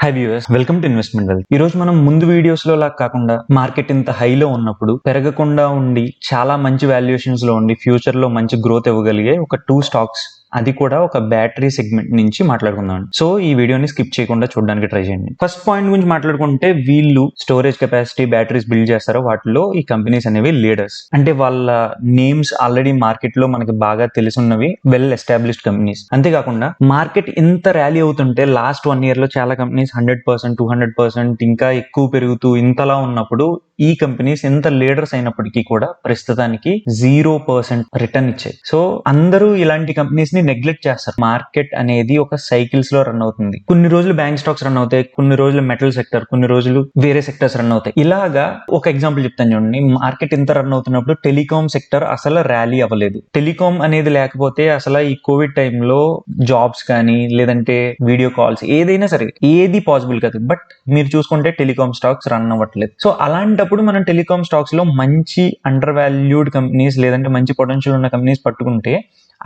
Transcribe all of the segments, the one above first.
High viewers, welcome to investment wealth. ఈ రోజు మనం ముందు వీడియోస్ లో లాగా కాకుండా మార్కెట్ ఇంత హైలో ఉన్నప్పుడు పెరగకుండా ఉండి చాలా మంచి వాల్యుయేషన్స్ లో ఉండి ఫ్యూచర్ లో మంచి గ్రోత్ ఇవ్వగలిగే ఒక 2 స్టాక్స్, అది కూడా ఒక బ్యాటరీ సెగ్మెంట్ నుంచి మాట్లాడుకుందాం. సో ఈ వీడియోని స్కిప్ చేయకుండా చూడడానికి ట్రై చేయండి. ఫస్ట్ పాయింట్ గురించి మాట్లాడుకుంటే, వీళ్ళు స్టోరేజ్ కెపాసిటీ బ్యాటరీస్ బిల్డ్ చేస్తారో వాటిలో ఈ కంపెనీస్ అనేవి లీడర్స్. అంటే వాళ్ళ నేమ్స్ ఆల్రెడీ మార్కెట్ లో మనకి బాగా తెలుసున్నవి, వెల్ ఎస్టాబ్లిష్డ్ కంపెనీస్. అంతేకాకుండా మార్కెట్ ఇంత ర్యాలీ అవుతుంటే లాస్ట్ 1 year లో చాలా కంపెనీస్ 100%, 200% ఇంకా ఎక్కువ పెరుగుతూ ఇంతలా ఉన్నప్పుడు ఈ కంపెనీస్ ఎంత లీడర్స్ అయినప్పటికీ కూడా ప్రస్తుతానికి 0% రిటర్న్ ఇచ్చాయి. సో అందరూ ఇలాంటి కంపెనీస్ ని నెగ్లెక్ట్ చేస్తారు. మార్కెట్ అనేది ఒక సైకిల్స్ లో రన్ అవుతుంది. కొన్ని రోజులు బ్యాంక్ స్టాక్స్ రన్ అవుతాయి, కొన్ని రోజులు మెటల్ సెక్టర్, కొన్ని రోజులు వేరే సెక్టర్స్ రన్ అవుతాయి. ఇలాగా ఒక ఎగ్జాంపుల్ చెప్తాను చూడండి. మార్కెట్ ఇంత రన్ అవుతున్నప్పుడు టెలికాం సెక్టర్ అసలు ర్యాలీ అవ్వలేదు. టెలికాం అనేది లేకపోతే అసలు ఈ కోవిడ్ టైంలో జాబ్స్ కానీ లేదంటే వీడియో కాల్స్ ఏదైనా సరే ఏది పాసిబుల్ కాదు. బట్ మీరు చూసుకుంటే టెలికాం స్టాక్స్ రన్ అవ్వట్లేదు. సో అలాంటప్పుడు మనం టెలికాం స్టాక్స్ లో మంచి అండర్ వాల్యూడ్ కంపెనీస్ లేదంటే మంచి పొటెన్షియల్ ఉన్న కంపెనీస్ పట్టుకుంటే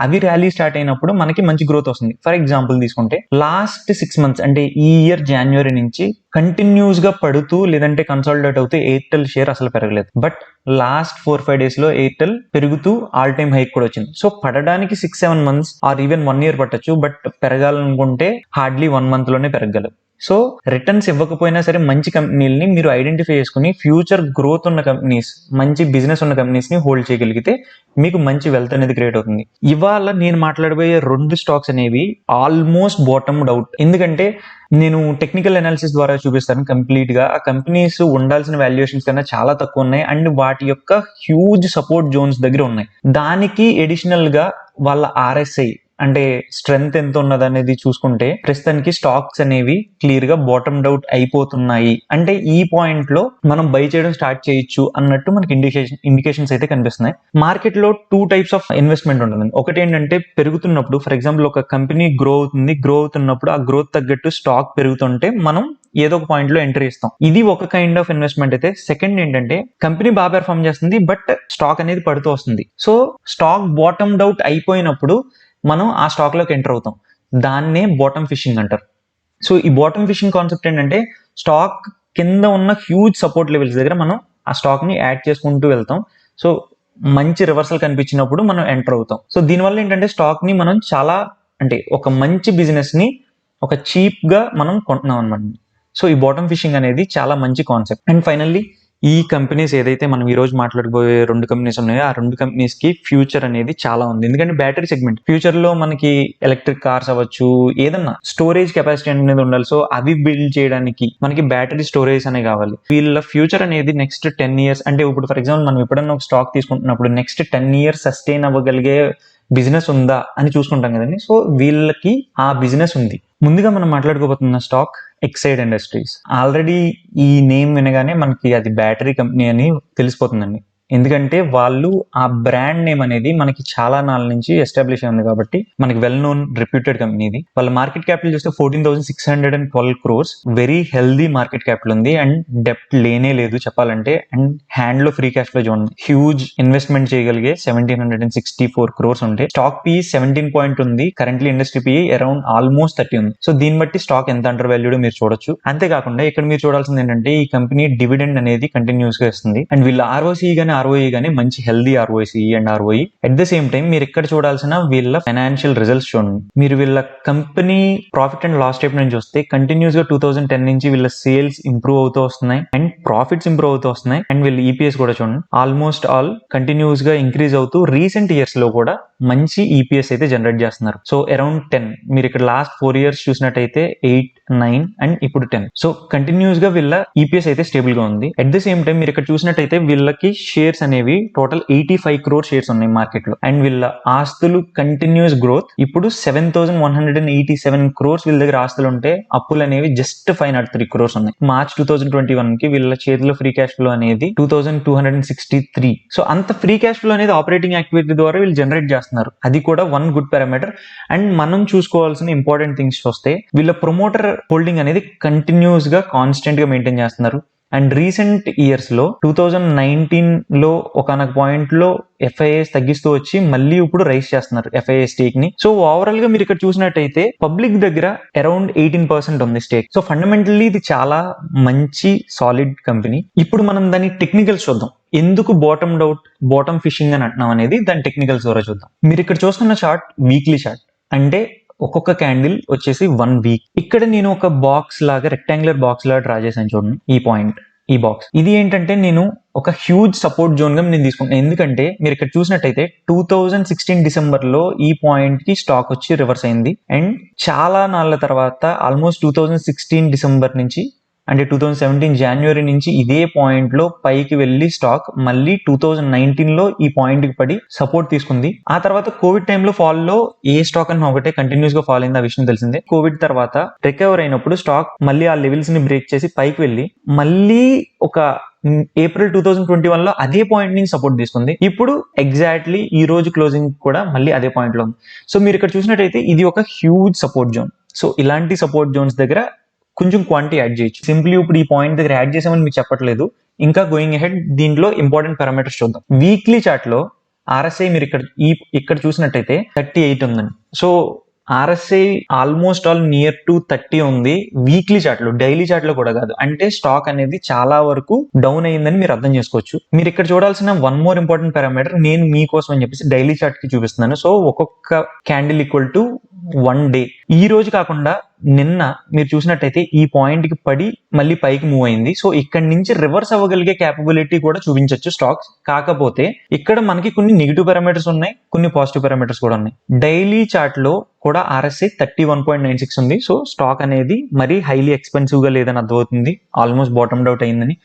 అవి ర్యాలీ స్టార్ట్ అయినప్పుడు మనకి మంచి గ్రోత్ వస్తుంది. ఫర్ ఎగ్జాంపుల్ తీసుకుంటే లాస్ట్ 6 months అంటే ఈ ఇయర్ జనవరి నుంచి కంటిన్యూస్ గా పడుతూ లేదంటే కన్సాలిడేట్ అవుతూ ఎయిర్టెల్ షేర్ అసలు పెరగలేదు. బట్ లాస్ట్ 4-5 days లో ఎయిర్టెల్ పెరుగుతూ ఆల్ టైమ్ హైక్ కూడా వచ్చింది. సో పడడానికి 6-7 months ఆర్ ఈవెన్ 1 year పట్టొచ్చు. బట్ పెరగాలనుకుంటే హార్డ్లీ 1 month లోనే పెరగలదు. సో రిటర్న్స్ ఇవ్వకపోయినా సరే మంచి కంపెనీలని మీరు ఐడెంటిఫై చేసుకుని ఫ్యూచర్ గ్రోత్ ఉన్న కంపెనీస్, మంచి బిజినెస్ ఉన్న కంపెనీస్ ని హోల్డ్ చేయగలిగితే మీకు మంచి వెల్త్ అనేది క్రియేట్ అవుతుంది. ఇవాళ నేను మాట్లాడబోయే 2 స్టాక్స్ అనేవి ఆల్మోస్ట్ బాటమ్డ్ అవుట్. ఎందుకంటే నేను టెక్నికల్ అనాలిసిస్ ద్వారా చూపిస్తాను కంప్లీట్ గా. ఆ కంపెనీస్ ఉండాల్సిన వాల్యుయేషన్స్ కన్నా చాలా తక్కువ ఉన్నాయి అండ్ వాటి యొక్క హ్యూజ్ సపోర్ట్ జోన్స్ దగ్గర ఉన్నాయి. దానికి ఎడిషనల్ గా వాళ్ళ RSI అంటే స్ట్రెంగ్త్ ఎంత ఉన్నది అనేది చూసుకుంటే ప్రస్తుతానికి స్టాక్స్ అనేవి క్లియర్ గా బాటమ్డ్ అవుట్ అయిపోతున్నాయి. అంటే ఈ పాయింట్ లో మనం బై చేయడం స్టార్ట్ చేయొచ్చు అన్నట్టు మనకి ఇండికేషన్స్ అయితే కనిపిస్తున్నాయి. మార్కెట్ లో 2 types ఆఫ్ ఇన్వెస్ట్మెంట్ ఉంటుంది. ఒకటి ఏంటంటే పెరుగుతున్నప్పుడు, ఫర్ ఎగ్జాంపుల్ ఒక కంపెనీ గ్రో అవుతున్నప్పుడు ఆ గ్రోత్ తగ్గట్టు స్టాక్ పెరుగుతుంటే మనం ఏదో ఒక పాయింట్ లో ఎంట్రీ ఇస్తాం. ఇది ఒక కైండ్ ఆఫ్ ఇన్వెస్ట్మెంట్ అయితే. సెకండ్ ఏంటంటే కంపెనీ బాగా పెర్ఫార్మ్ చేస్తుంది బట్ స్టాక్ అనేది పడుతూ వస్తుంది. సో స్టాక్ బాటమ్డ్ అవుట్ అయిపోయినప్పుడు మనం ఆ స్టాక్ లోకి ఎంటర్ అవుతాం. దాన్నే బాటమ్ ఫిషింగ్ అంటారు. సో ఈ బాటమ్ ఫిషింగ్ కాన్సెప్ట్ ఏంటంటే స్టాక్ కింద ఉన్న హ్యూజ్ సపోర్ట్ లెవెల్స్ దగ్గర మనం ఆ స్టాక్ ని యాడ్ చేసుకుంటూ వెళ్తాం. సో మంచి రివర్సల్ కనిపించినప్పుడు మనం ఎంటర్ అవుతాం. సో దీనివల్ల ఏంటంటే స్టాక్ ని మనం చాలా అంటే ఒక మంచి బిజినెస్ ని ఒక చీప్ గా మనం కొంటున్నాం అనమాట. సో ఈ బాటమ్ ఫిషింగ్ అనేది చాలా మంచి కాన్సెప్ట్. అండ్ ఫైనల్లీ ఈ కంపెనీస్ ఏదైతే మనం ఈ రోజు మాట్లాడబోయే 2 కంపెనీస్ ఉన్నాయో ఆ 2 కంపెనీస్ కి ఫ్యూచర్ అనేది చాలా ఉంది. ఎందుకంటే బ్యాటరీ సెగ్మెంట్ ఫ్యూచర్ లో మనకి ఎలక్ట్రిక్ కార్స్ అవ్వచ్చు, ఏదన్నా స్టోరేజ్ కెపాసిటీ అనేది ఉండాలి. సో అవి బిల్డ్ చేయడానికి మనకి బ్యాటరీ స్టోరేజ్ అనే కావాలి. వీళ్ళ ఫ్యూచర్ అనేది నెక్స్ట్ 10 years అంటే ఇప్పుడు ఫర్ ఎగ్జాంపుల్ మనం ఎప్పుడన్నా ఒక స్టాక్ తీసుకుంటున్నప్పుడు నెక్స్ట్ 10 years సస్టైన్ అవ్వగలిగే బిజినెస్ ఉందా అని చూసుకుంటాం కదండి. సో వీళ్ళకి ఆ బిజినెస్ ఉంది. ముందుగా మనం మాట్లాడుకోబోతున్న స్టాక్ ఎక్సైడ్ ఇండస్ట్రీస్. ఆల్రెడీ ఈ నేమ్ వినగానే మనకి అది బ్యాటరీ కంపెనీ అని తెలిసిపోతుందండి. ఎందుకంటే వాళ్ళు ఆ బ్రాండ్ నేమ్ అనేది మనకి చాలా నాళ్ళ నుంచి ఎస్టాబ్లిష్ అయింది కాబట్టి మనకి వెల్ నోన్ రెప్యూటెడ్ కంపెనీ ఇది. వాళ్ళ మార్కెట్ క్యాపిటల్ చూస్తే 14,612 crores. Very healthy market capital ఉంది అండ్ డెప్ట్ లేనే లేదు చెప్పాలంటే. అండ్ హ్యాండ్ లో ఫ్రీ క్యాష్ ఫ్లో చూడండి, హ్యూజ్ ఇన్వెస్ట్మెంట్ చేయగలిగే 1,764 crores ఉంటే స్టాక్ పి 17 ఉంది. Currently industry P around almost 30 ఉంది. సో దీన్ని బట్టి స్టాక్ ఎంత అండర్ వాల్యూడ్ మీరు చూడొచ్చు. అంతేకాకుండా ఇక్కడ మీరు చూడాల్సింది ఏంటంటే ఈ కంపెనీ డివిడెండ్ అనేది కంటిన్యూస్ గా ఇస్తుంది. అండ్ వీళ్ళ ROCE గానీ ROE గానీ మంచి healthy ROCE and ROE. At the same time మీరు ఇక్కడ చూడాల్సిన వీళ్ళ ఫైనాన్షియల్ రిజల్ట్స్ చూడండి. మీరు వీళ్ళ company profit and loss statement చూస్తే కంటిన్యూస్ గా 2010 నుంచి వీళ్ళ సేల్స్ ఇంప్రూవ్ అవుతూ వస్తున్నాయి అండ్ ప్రాఫిట్స్ ఇంప్రూవ్ అవుతూ వస్తున్నాయి. అండ్ వీళ్ళ EPS కూడా చూడండి ఆల్మోస్ట్ ఆల్ కంటిన్యూస్ గా ఇంక్రీజ్ అవుతూ రీసెంట్ ఇయర్స్ లో కూడా మంచి EPS అయితే జనరేట్ చేస్తున్నారు. So around 10. మీరు ఇక్కడ లాస్ట్ 4 years చూసినట్టయితే 8, 9 అండ్ ఇప్పుడు 10. సో కంటిన్యూస్ గా వీళ్ళ EPS అయితే స్టేబుల్ గా ఉంది. అట్ ద సేమ్ టైం మీరు ఇక్కడ చూసినట్టయితే వీళ్ళకి షేర్స్ అనేవి టోటల్ 85 crore షేర్స్ ఉన్నాయి మార్కెట్ లో. అండ్ వీళ్ళ ఆస్తులు కంటిన్యూస్ గ్రోత్. ఇప్పుడు 7,187 crores వీళ్ళ దగ్గర ఆస్తులు ఉంటే అప్పులు అనేవి జస్ట్ 503 crores ఉన్నాయి. మార్చ్ 2021 కి వీళ్ళ చేతిలో ఫ్రీ క్యాష్ ఫ్లో అనేది 2,263. సో అంత ఫ్రీ క్యాష్ ఫ్లో అనేది ఆపరేటింగ్ యాక్టివిటీ ద్వారా వీళ్ళు జనరేట్ చేస్తున్నారు. అది కూడా వన్ గుడ్ పారామీటర్. అండ్ మనం చూసుకోవాల్సిన ఇంపార్టెంట్ థింగ్స్ వస్తే వీళ్ళ ప్రమోటర్ హోల్డింగ్ అనేది కంటిన్యూస్ గా కాన్స్టెంట్ గా మెయింటైన్ చేస్తున్నారు. అండ్ రీసెంట్ ఇయర్స్ లో 2019 లో ఒకనొక పాయింట్ లో FIIs తగ్గిస్తూ వచ్చి మళ్ళీ ఇప్పుడు రైజ్ చేస్తున్నారు FII స్టేక్ ని. సో ఓవరాల్ గా మీరు ఇక్కడ చూసినట్టయితే పబ్లిక్ దగ్గర అరౌండ్ 18% ఉంది స్టేక్. సో ఫండమెంటల్లీ ఇది చాలా మంచి సాలిడ్ కంపెనీ. ఇప్పుడు మనం దాని టెక్నికల్స్ చూద్దాం. ఎందుకు బాటమ్ ఫిషింగ్ అని అంటున్నాం అనేది దాని టెక్నికల్స్ ద్వారా చూద్దాం. మీరు ఇక్కడ చూస్తున్న చార్ట్ వీక్లీ చార్ట్, అంటే ఒక్కొక్క క్యాండిల్ వచ్చేసి 1 వీక్. ఇక్కడ నేను ఒక బాక్స్ లాగా రెక్టాంగులర్ బాక్స్ లాగా డ్రా చేశాను చూడండి. ఈ పాయింట్, ఈ బాక్స్ ఇది ఏంటంటే నేను ఒక హ్యూజ్ సపోర్ట్ జోన్ గా నేను తీసుకుంటాను. ఎందుకంటే మీరు ఇక్కడ చూసినట్టయితే 2016 డిసెంబర్ లో ఈ పాయింట్ కి స్టాక్ వచ్చి రివర్స్ అయింది. అండ్ చాలా నాళ్ళ తర్వాత ఆల్మోస్ట్ 2016 డిసెంబర్ నుంచి అంటే 2017 జనవరి నుంచి ఇదే పాయింట్ లో పైకి వెళ్లి స్టాక్ మళ్ళీ 2019 లో ఈ పాయింట్ కి పడి సపోర్ట్ తీసుకుంది. ఆ తర్వాత కోవిడ్ టైంలో ఫాల్ లో ఏ స్టాక్ అన్న ఒకటే కంటిన్యూస్ గా ఫాల్ అయింది, ఆ విషయం తెలిసిందే. కోవిడ్ తర్వాత రికవర్ అయినప్పుడు స్టాక్ మళ్ళీ ఆ లెవెల్స్ ని బ్రేక్ చేసి పైకి వెళ్ళి మళ్ళీ ఒక ఏప్రిల్ 2021 లో అదే పాయింట్ నుంచి సపోర్ట్ తీసుకుంది. ఇప్పుడు ఎగ్జాక్ట్లీ ఈ రోజు క్లోజింగ్ కూడా మళ్ళీ అదే పాయింట్ లో ఉంది. సో మీరు ఇక్కడ చూసినట్టయితే ఇది ఒక హ్యూజ్ సపోర్ట్ జోన్. సో ఇలాంటి సపోర్ట్ జోన్స్ దగ్గర కొంచెం క్వాంటిటీ యాడ్ చేయొచ్చు. సింప్లీ ఇప్పుడు ఈ పాయింట్ దగ్గర యాడ్ చేసామని మీకు చెప్పట్లేదు. ఇంకా గోయింగ్ అహెడ్ దీంట్లో ఇంపార్టెంట్ పారామీటర్స్ చూద్దాం. వీక్లీ చార్ట్ లో RSI మీరు ఇక్కడ చూసినట్టయితే 38 ఉందండి. So RSI almost all near to 30 ఉంది వీక్లీ చార్ట్ లో, డైలీ చార్ట్ లో కూడా కాదు. అంటే స్టాక్ అనేది చాలా వరకు డౌన్ అయ్యిందని మీరు అర్థం చేసుకోవచ్చు. మీరు ఇక్కడ చూడాల్సిన వన్ మోర్ ఇంపార్టెంట్ పారామీటర్ నేను మీకోసం అని చెప్పేసి డైలీ చార్ట్ కి చూపిస్తున్నాను. సో ఒక్కొక్క క్యాండిల్ ఈక్వల్ టు 1 డే. ఈ రోజు కాకుండా నిన్న మీరు చూసినట్టయితే ఈ పాయింట్ కి పడి మళ్ళీ పైకి మూవ్ అయింది. సో ఇక్కడ నుంచి రివర్స్ అవ్వగలిగే క్యాపబిలిటీ కూడా చూపించవచ్చు స్టాక్స్. కాకపోతే ఇక్కడ మనకి కొన్ని నెగిటివ్ పారామీటర్స్ ఉన్నాయి, కొన్ని పాజిటివ్ పారామీటర్స్ కూడా ఉన్నాయి. డైలీ చార్ట్ లో కూడా RSI 31.96 ఉంది. సో స్టాక్ అనేది మరీ హైలీ ఎక్స్పెన్సివ్ గా లేదని అర్థమవుతుంది, ఆల్మోస్ట్ బాటమ్ అవుట్ అయిందని.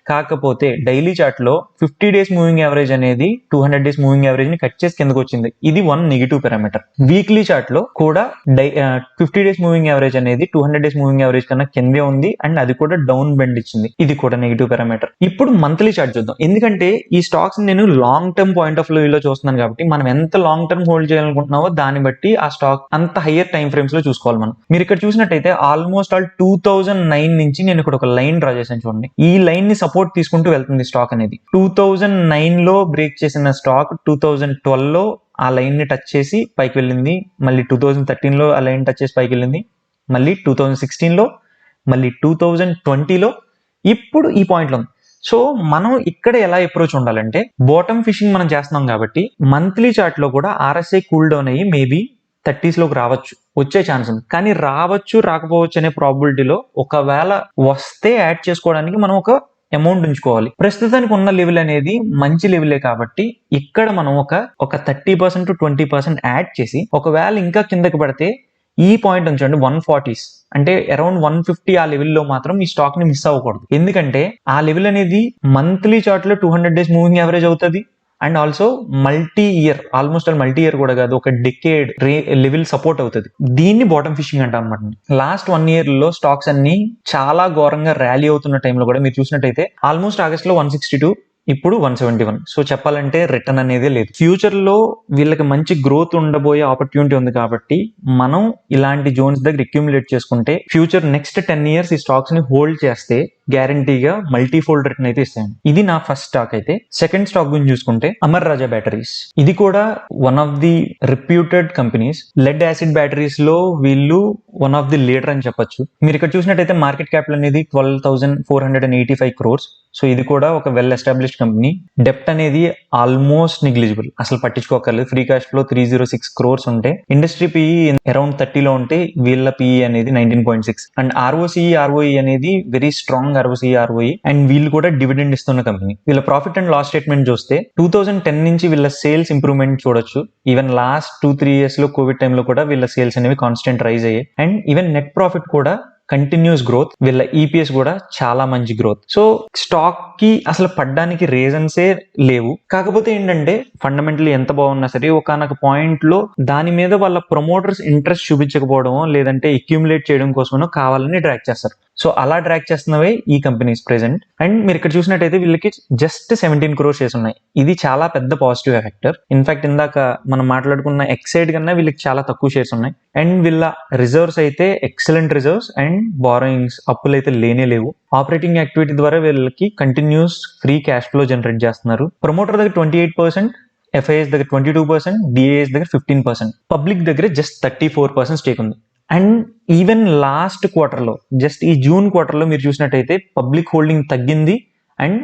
కాకపోతే డైలీ చార్ట్ లో 50 డేస్ మూవింగ్ యావరేజ్ అనేది 200 డేస్ మూవింగ్ యావరేజ్ ని కట్ చేసి కిందకు వచ్చింది. ఇది one negative parameter. Weekly chart లో కూడా 50 డేస్ మూవింగ్ యావరేజ్ అనేది 200 డేస్ మూవింగ్ యావరేజ్ కన్నా కిందే ఉంది అండ్ అది కూడా డౌన్ బెండ్ ఇచ్చింది. ఇది కూడా నెగిటివ్ పారామీటర్. ఇప్పుడు మంత్లీ చార్ట్ చూద్దాం. ఎందుకంటే ఈ స్టాక్స్ నేను long term point of view లో చూస్తున్నాను కాబట్టి మనం ఎంత లాంగ్ టర్మ్ హోల్డ్ చేయాలనుకుంటున్నామో దాన్ని బట్టి ఆ స్టాక్ అంత హయ్యర్ టైం ఫ్రేమ్స్ లో చూసుకోవాలి మనం. మీరు ఇక్కడ చూసినట్టయితే ఆల్మోస్ట్ ఆల్ 2009 నుంచి నేను ఇక్కడ ఒక లైన్ డ్రా చేశాను చూడండి. ఈ లైన్ ని సపోర్ట్ తీసుకుంటూ వెళ్తుంది స్టాక్ అనేది. 2009 లో బ్రేక్ చేసిన స్టాక్ 2012 లో ఆ లైన్ ని టచ్ చేసి పైకి వెళ్ళింది. మళ్ళీ 2013 లో ఆ లైన్ టచ్ చేసి పైకి వెళ్ళింది. మళ్ళీ 2016 లో, మళ్ళీ 2020 లో, ఇప్పుడు ఈ పాయింట్ లో ఉంది. సో మనం ఇక్కడ ఎలా అప్రోచ్ ఉండాలంటే, బాటమ్ ఫిషింగ్ మనం చేస్తున్నాం కాబట్టి మంత్లీ చార్ట్ లో కూడా RSI కూల్ డౌన్ అయ్యి మేబీ 30s లోకి రావచ్చు, వచ్చే ఛాన్స్ ఉంది. కానీ రావచ్చు రాకపోవచ్చు అనే ప్రాబిలిటీలో ఒకవేళ వస్తే యాడ్ చేసుకోవడానికి మనం ఒక అమౌంట్ ఉంచుకోవాలి. ప్రస్తుతానికి ఉన్న లెవెల్ అనేది మంచి లెవెలే కాబట్టి ఇక్కడ మనం ఒక 30% to 20% యాడ్ చేసి ఒకవేళ ఇంకా కిందకి పడితే ఈ పాయింట్ ఉంచండి 140s, అంటే అరౌండ్ 150 ఆ లెవెల్లో మాత్రం ఈ స్టాక్ ని మిస్ అవ్వకూడదు. ఎందుకంటే ఆ లెవెల్ అనేది మంత్లీ చార్ట్ లో 200 డేస్ మూవింగ్ యావరేజ్ అవుతుంది and also multi year, almost multi year కూడా కాదు, ఒక డెకేడ్ లెవెల్ సపోర్ట్ అవుతుంది. దీన్ని బాటమ్ ఫిషింగ్ అంటాం అనమాట. లాస్ట్ 1 year లో స్టాక్స్ అన్ని చాలా ఘోరంగా ర్యాలీ అవుతున్న టైంలో కూడా మీరు చూసినట్టయితే ఆల్మోస్ట్ ఆగస్ట్ లో 162, ఇప్పుడు 171. సో చెప్పాలంటే రిటర్న్ అనేది లేదు. ఫ్యూచర్ లో వీళ్ళకి మంచి గ్రోత్ ఉండబోయే ఆపర్చునిటీ ఉంది కాబట్టి మనం ఇలాంటి జోన్స్ దగ్గర అక్యూములేట్ చేసుకుంటే ఫ్యూచర్ నెక్స్ట్ 10 years ఈ స్టాక్స్ ని హోల్డ్ చేస్తే గ్యారంటీగా మల్టీ ఫోల్డ్ రిటర్న్ అయితే ఇస్తాను. ఇది నా ఫస్ట్ స్టాక్. అయితే సెకండ్ స్టాక్ గురించి చూసుకుంటే అమర్ రాజా బ్యాటరీస్. ఇది కూడా one of the reputed companies. Lead acid batteries లో వీళ్ళు వన్ ఆఫ్ ది లీడర్ అని చెప్పొచ్చు. మీరు ఇక్కడ చూసినట్టయితే మార్కెట్ క్యాపిటల్ అనేది 12,485 crores. సో ఇది కూడా ఒక వెల్ ఎస్టాబ్లిష్డ్ కంపెనీ. డెప్ట్ అనేది ఆల్మోస్ట్ నెగ్లిజిబుల్, అసలు పట్టించుకోకర్లేదు. ఫ్రీ క్యాష్ ఫ్లో 306 crores ఉంటే ఇండస్ట్రీ పిఈ అరౌండ్ 30 లో ఉంటే వీళ్ళ పిఈ అనేది 19.6 అండ్ ROE అనేది వెరీ స్ట్రాంగ్ ROE అండ్ వీళ్ళు కూడా డివిడెండ్ ఇస్తున్న కంపెనీ. వీళ్ళ ప్రాఫిట్ అండ్ లాస్ స్టేట్మెంట్ చూస్తే 2010 నుంచి వీళ్ళ సేల్స్ ఇంప్రూవ్మెంట్ చూడొచ్చు. ఈవెన్ లాస్ట్ 2-3 years లో కోవిడ్ టైంలో కూడా వీళ్ళ సేల్స్ అనేవి కాన్స్టెంట్ రైజ్ అయ్యాయి అండ్ ఈవెన్ నెట్ ప్రాఫిట్ కూడా కంటిన్యూస్ గ్రోత్. వీళ్ళ EPS కూడా చాలా మంచి గ్రోత్. సో స్టాక్ కి అసలు పడ్డానికి రీజన్సే లేవు. కాకపోతే ఏంటంటే ఫండమెంటల్లీ ఎంత బాగున్నా సరే ఒకనొక పాయింట్ లో దాని మీద వాళ్ళ ప్రమోటర్స్ ఇంట్రెస్ట్ చూపించకపోవడమో లేదంటే అక్యూములేట్ చేయడం కోసమో కావాలని డ్రాక్ చేస్తారు. సో అలా ట్రాక్ చేస్తున్నవే ఈ కంపెనీస్ ప్రెసెంట్. అండ్ మీరు ఇక్కడ చూసినట్టయితే వీళ్ళకి జస్ట్ 17 crore షేర్స్ ఉన్నాయి. ఇది చాలా పెద్ద పాజిటివ్ ఫ్యాక్టర్. ఇన్ఫాక్ట్ ఇందాక మనం మాట్లాడుకున్న ఎక్సైడ్ కన్నా వీళ్ళకి చాలా తక్కువ షేర్స్ ఉన్నాయి. అండ్ వీళ్ళ రిజర్వ్స్ అయితే ఎక్సలెంట్ రిజర్వ్స్ అండ్ బారోయింగ్స్ అప్పులు అయితే లేనే లేవు. ఆపరేటింగ్ యాక్టివిటీ ద్వారా వీళ్ళకి continuous free cash flow generate చేస్తున్నారు. ప్రమోటర్ దగ్గర 28%, FIS దగ్గర 22%, DIS దగ్గర 15%, పబ్లిక్ దగ్గర జస్ట్ 34% స్టేక్ ఉంది. అండ్ ఈవెన్ లాస్ట్ క్వార్టర్లో, జస్ట్ ఈ జూన్ క్వార్టర్లో మీరు చూసినట్టయితే పబ్లిక్ హోల్డింగ్ తగ్గింది అండ్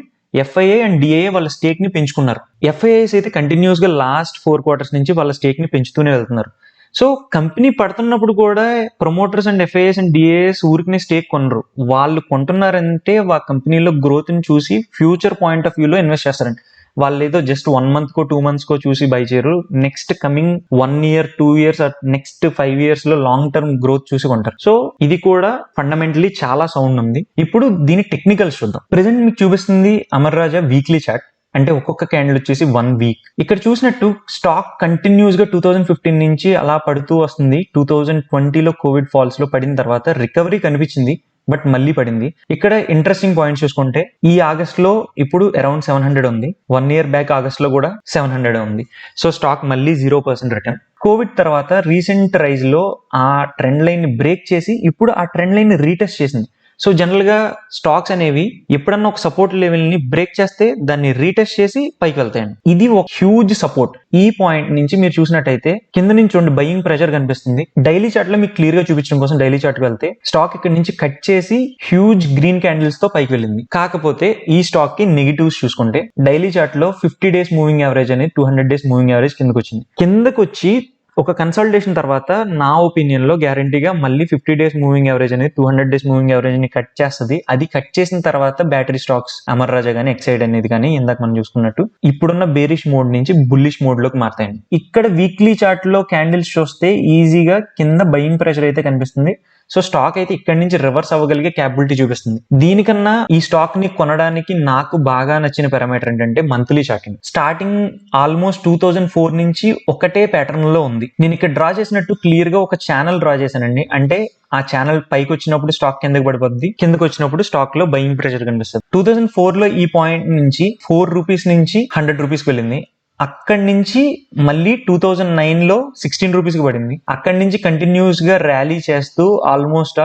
FIA అండ్ DIA వాళ్ళ స్టేక్ ని పెంచుకున్నారు. FIIs అయితే కంటిన్యూస్ గా లాస్ట్ 4 quarters నుంచి వాళ్ళ స్టేక్ ని పెంచుతూనే వెళ్తున్నారు. సో కంపెనీ పడుతున్నప్పుడు కూడా promoters and FIIs and DIAs ఊరికి స్టేక్ కొనరు. వాళ్ళు కొంటున్నారంటే ఆ కంపెనీలో గ్రోత్ ని చూసి ఫ్యూచర్ పాయింట్ ఆఫ్ వ్యూలో ఇన్వెస్ట్ చేస్తారండి. వాళ్ళు ఏదో జస్ట్ 1 month కో 2 months కో చూసి బై చేయరు. Next coming 1 year 2 years next 5 years లో లాంగ్ టర్మ్ గ్రోత్ చూసి కొంటారు. సో ఇది కూడా ఫండమెంటలీ చాలా సౌండ్ ఉంది. ఇప్పుడు దీని టెక్నికల్స్ చూద్దాం. ప్రెసెంట్ మీకు చూపిస్తుంది అమర్ రాజా వీక్లీ చార్ట్. అంటే ఒక్కొక్క క్యాండిల్ వచ్చేసి 1 week. ఇక్కడ చూసినట్టు స్టాక్ కంటిన్యూస్ గా 2015 నుంచి అలా పడుతూ వస్తుంది. 2020లో కోవిడ్ ఫాల్స్ లో పడిన తర్వాత రికవరీ కనిపించింది, బట్ మళ్ళీ పడింది. ఇక్కడ ఇంట్రెస్టింగ్ పాయింట్స్ చూసుకుంటే ఈ ఆగస్ట్ లో ఇప్పుడు అరౌండ్ 700 ఉంది. 1 year బ్యాక్ ఆగస్ట్ లో కూడా 700 ఉంది. సో స్టాక్ మళ్ళీ 0% రిటర్న్. కోవిడ్ తర్వాత రీసెంట్ రైజ్ లో ఆ ట్రెండ్ లైన్ ని బ్రేక్ చేసి ఇప్పుడు ఆ ట్రెండ్ లైన్ ని రీటెస్ట్ చేసింది. సో జనరల్ గా స్టాక్స్ అనేవి ఎప్పుడన్నా ఒక సపోర్ట్ లెవెల్ ని బ్రేక్ చేస్తే దాన్ని రీటెస్ట్ చేసి పైకి వెళ్తాయండి. ఇది ఒక హ్యూజ్ సపోర్ట్. ఈ పాయింట్ నుంచి మీరు చూసినట్టయితే కింద నుంచి చూడండి బయింగ్ ప్రెషర్ కనిపిస్తుంది. డైలీ చార్ట్ లో మీకు క్లియర్ గా చూపించడం కోసం డైలీ చార్ట్ కి వెళ్తే స్టాక్ ఇక్కడ నుంచి కట్ చేసి హ్యూజ్ గ్రీన్ క్యాండిల్స్ తో పైకి వెళ్ళింది. కాకపోతే ఈ స్టాక్ కి నెగిటివ్స్ చూసుకుంటే డైలీ చార్ట్ లో 50 days మూవింగ్ యావరేజ్ అనేది 200 days మూవింగ్ యావరేజ్ కిందకి వచ్చింది. కిందకి వచ్చి ఒక కన్సల్టేషన్ తర్వాత నా ఒపీనియన్ లో గ్యారంటీగా మళ్ళీ 50 days మూవింగ్ యావరేజ్ అనేది 200 days మూవింగ్ యావరేజ్ ని కట్ చేస్తుంది. అది కట్ చేసిన తర్వాత బ్యాటరీ స్టాక్స్ అమర్ రాజా గానీ ఎక్సైడ్ అనేది కానీ ఇందాక మనం చూసుకున్నట్టు ఇప్పుడున్న బేరిష్ మోడ్ నుంచి బుల్లిష్ మోడ్ లోకి మారుతాయండి. ఇక్కడ వీక్లీ చార్ట్ లో క్యాండిల్స్ చూస్తే ఈజీగా కింద బయింగ్ ప్రెషర్ అయితే కనిపిస్తుంది. సో స్టాక్ అయితే ఇక్కడ నుంచి రివర్స్ అవ్వగలిగే క్యాపబిలిటీ చూపిస్తుంది. దీనికన్నా ఈ స్టాక్ ని కొనడానికి నాకు బాగా నచ్చిన పారామీటర్ ఏంటంటే మంత్లీ చార్టింగ్. స్టార్టింగ్ ఆల్మోస్ట్ 2004 నుంచి ఒకటే ప్యాటర్న్ లో ఉంది. నేను ఇక్కడ డ్రా చేసినట్టు క్లియర్ గా ఒక ఛానల్ డ్రా చేశానండి. అంటే ఆ ఛానల్ పైకి వచ్చినప్పుడు స్టాక్ కిందకి పడిపోద్ది, కిందకి వచ్చినప్పుడు స్టాక్ లో బయింగ్ ప్రెషర్ కనిపిస్తుంది. 2004 లో ఈ పాయింట్ నుంచి 4 rupees నుంచి 100 rupees వెళ్ళింది. అక్కడి నుంచి మళ్ళీ 2009 లో 16 rupees కి పడింది. అక్కడి నుంచి కంటిన్యూస్ గా ర్యాలీ చేస్తూ ఆల్మోస్ట్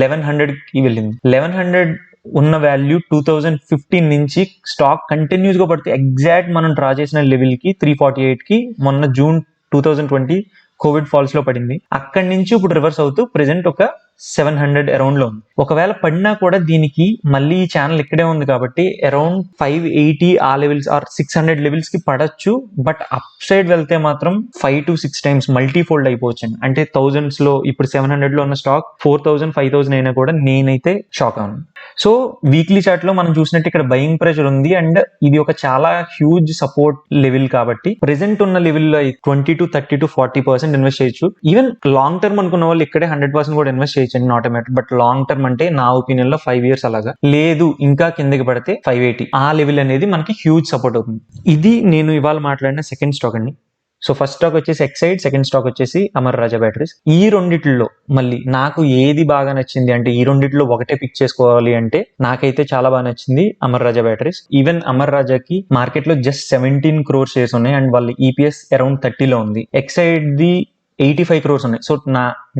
1100 కి వెళ్ళింది. 1100 ఉన్న వాల్యూ 2015 నుంచి స్టాక్ కంటిన్యూస్ గా పడితే ఎగ్జాక్ట్ మనం డ్రా చేసిన లెవెల్ కి 348 కి మొన్న జూన్ 2020 కోవిడ్ ఫాల్స్ లో పడింది. అక్కడి నుంచి ఇప్పుడు రివర్స్ అవుతూ ప్రెసెంట్ ఒక 700 అరౌండ్ లో ఉంది. ఒకవేళ పడినా కూడా దీనికి మళ్ళీ ఈ ఛానల్ ఇక్కడే ఉంది కాబట్టి అరౌండ్ 580 ఆ లెవెల్స్ ఆర్ 600 లెవెల్స్ కి పడచ్చు. బట్ అప్ సైడ్ వెళ్తే మాత్రం 5 to 6 times మల్టీ ఫోల్డ్ అయిపోవచ్చు. అంటే thousands లో ఇప్పుడు 700 లో ఉన్న స్టాక్ 4000 5000 అయినా కూడా నేనైతే షాక్ అవును. సో వీక్లీ చార్ట్ లో మనం చూసినట్టు ఇక్కడ బయింగ్ ప్రెషర్ ఉంది అండ్ ఇది ఒక చాలా హ్యూజ్ సపోర్ట్ లెవెల్ కాబట్టి ప్రెసెంట్ ఉన్న లెవెల్లో 20 to 30 to 40% ఇన్వెస్ట్ చేయొచ్చు. ఈవెన్ లాంగ్ టర్మ్ అనుకున్న వాళ్ళు ఇక్కడే 100% కూడా ఇన్వెస్ట్ చేయొచ్చు అండి, not a matter. But long term అంటే నా ఒపీనియన్ లో 5 years అలాగా లేదు, ఇంకా కిందకి పడితే 580 ఆ లెవెల్ అనేది మనకి హ్యూజ్ సపోర్ట్ అవుతుంది. ఇది నేను ఇవాళ మాట్లాడిన సెకండ్ స్టాక్ అండి. సో ఫస్ట్ స్టాక్ వచ్చేసి ఎక్సైడ్, సెకండ్ స్టాక్ వచ్చేసి అమర్ రాజా బ్యాటరీస్. ఈ రెండిట్లో మళ్ళీ నాకు ఏది బాగా నచ్చింది అంటే ఈ రెండిట్లో ఒకటే పిక్ చేసుకోవాలి అంటే నాకైతే చాలా బాగా నచ్చింది అమర్ రాజా బ్యాటరీస్. ఈవెన్ అమర్ రాజాకి మార్కెట్ లో జస్ట్ 17 crore షేర్స్ ఉన్నాయి అండ్ వాళ్ళ EPS అరౌండ్ 30 లో ఉంది. ఎక్సైడ్ ది 85 crores ఉన్నాయి. సో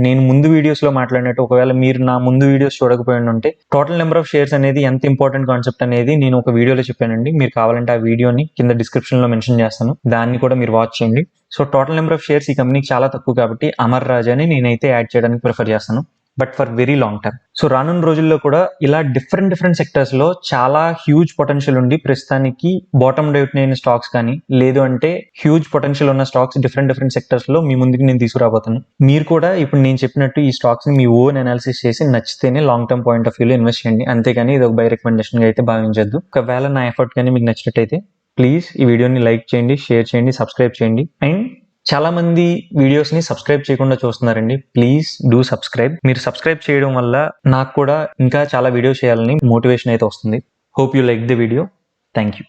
నేను ముందు వీడియోస్ లో మాట్లాడినట్టు ఒకవేళ మీరు నా ముందు వీడియోస్ చూడకపోయి ఉంటే టోటల్ నెంబర్ ఆఫ్ షేర్స్ అనేది ఎంత ఇంపార్టెంట్ కాన్సెప్ట్ అనేది నేను ఒక వీడియోలో చెప్పానండి. మీరు కావాలంటే ఆ వీడియోని కింద డిస్క్రిప్షన్ లో మెన్షన్ చేస్తాను, దాన్ని కూడా మీరు వాచ్ చేయండి. So total number of shares ఈ కంపెనీకి చాలా తక్కువ కాబట్టి అమర్ రాజాని నేనైతే యాడ్ చేయడానికి ప్రిఫర్ చేస్తాను, but for very long term. So రానున్న రోజుల్లో కూడా ఇలా డిఫరెంట్ సెక్టర్స్ లో చాలా హ్యూజ్ పొటెన్షియల్ ఉండి ప్రస్తుతానికి బాటమ్ డౌట్ అయిన స్టాక్స్ కానీ లేదు అంటే హ్యూజ్ పొటెన్షియల్ ఉన్న స్టాక్స్ డిఫరెంట్ సెక్టర్స్ లో మీ ముందుకు నేను తీసుకురాబోతాను. మీరు కూడా ఇప్పుడు నేను చెప్పినట్టు ఈ స్టాక్స్ ని మీ ఓన్ అనాలిసిస్ చేసి నచ్చితేనే లాంగ్ టర్మ్ పాయింట్ ఆఫ్ వ్యూలో ఇన్వెస్ట్ చేయండి. అంతేగాని ఇది ఒక బై రికమెండేషన్ గా అయితే భావించద్దు. ఒకవేళ నా ఎఫర్ట్ కానీ మీకు నచ్చినట్టయితే ప్లీజ్ ఈ వీడియోని లైక్ చేయండి, షేర్ చేయండి, సబ్స్క్రైబ్ చేయండి. అండ్ చాలా మంది వీడియోస్ ని సబ్స్క్రైబ్ చేయకుండా చూస్తున్నారండి. Please do subscribe. మీరు సబ్స్క్రైబ్ చేయడం వల్ల నాకు కూడా ఇంకా చాలా వీడియోస్ చేయాలని మోటివేషన్ అయితే వస్తుంది. Hope you like the video. Thank you.